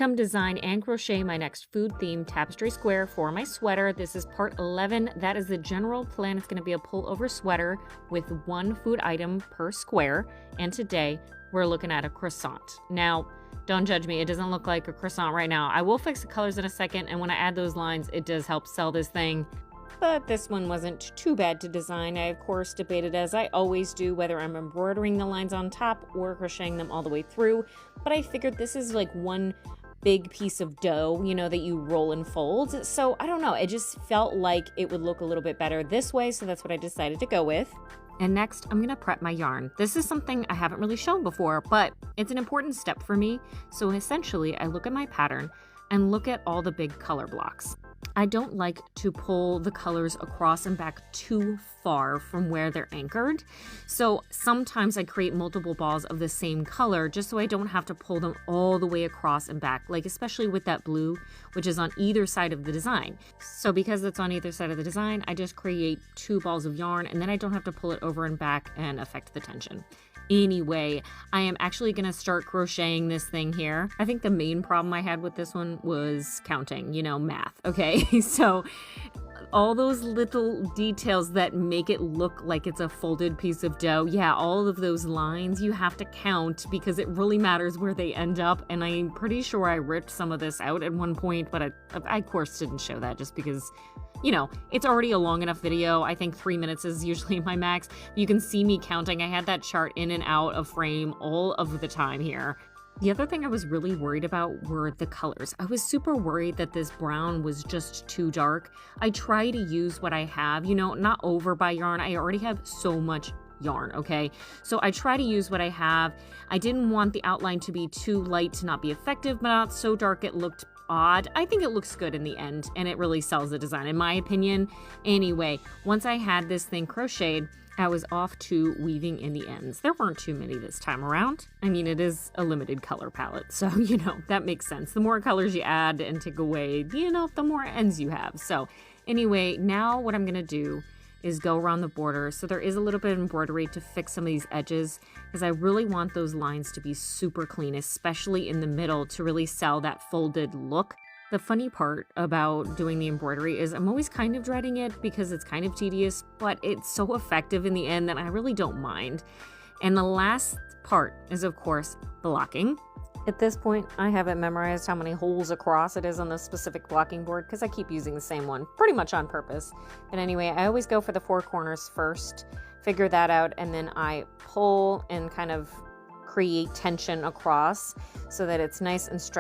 come design and crochet my next food themed tapestry square for my sweater. This is part 11. That is the general plan. It's going to be a pullover sweater with one food item per square. And today we're looking at a croissant. Now, don't judge me. It doesn't look like a croissant right now. I will fix the colors in a second. And when I add those lines, it does help sell this thing. But this one wasn't too bad to design. I, of course, debated, as I always do, whether I'm embroidering the lines on top or crocheting them all the way through. But I figured this is like one big piece of dough, you know, that you roll and fold. So I don't know. It just felt like it would look a little bit better this way. So that's what I decided to go with. And next, I'm going to prep my yarn. This is something I haven't really shown before, but it's an important step for me. So essentially, I look at my pattern and look at all the big color blocks. I don't like to pull the colors across and back too far from where they're anchored. So sometimes I create multiple balls of the same color just so I don't have to pull them all the way across and back, like especially with that blue, which is on either side of the design. So because it's on either side of the design, I just create 2 balls of yarn and then I don't have to pull it over and back and affect the tension. Anyway, I am actually going to start crocheting this thing here. I think the main problem I had with this one was counting, you know, math, okay? So all those little details that make it look like it's a folded piece of dough, yeah, all of those lines you have to count because it really matters where they end up. And I'm pretty sure I ripped some of this out at one point, but I of course didn't show that just because, you know, it's already a long enough video. I think 3 minutes is usually my max. You can see me counting. I had that chart in and out of frame all of the time here. The other thing I was really worried about were the colors. I was super worried that this brown was just too dark. I try to use what I have, you know, not overbuy yarn. I already have so much yarn, okay? So I try to use what I have. I didn't want the outline to be too light to not be effective, but not so dark it looked odd. I think it looks good in the end, and it really sells the design, in my opinion. Anyway, once I had this thing crocheted, I was off to weaving in the ends. There weren't too many this time around. I mean, it is a limited color palette, so, you know, that makes sense. The more colors you add and take away, you know, the more ends you have. So anyway, now what I'm gonna do is go around the border. So there is a little bit of embroidery to fix some of these edges because I really want those lines to be super clean, especially in the middle, to really sell that folded look. The funny part about doing the embroidery is I'm always kind of dreading it because it's kind of tedious, but it's so effective in the end that I really don't mind. And the last part is, of course, blocking. At this point, I haven't memorized how many holes across it is on this specific blocking board because I keep using the same one pretty much on purpose. But anyway, I always go for the 4 corners first, figure that out, and then I pull and kind of create tension across so that it's nice and stretched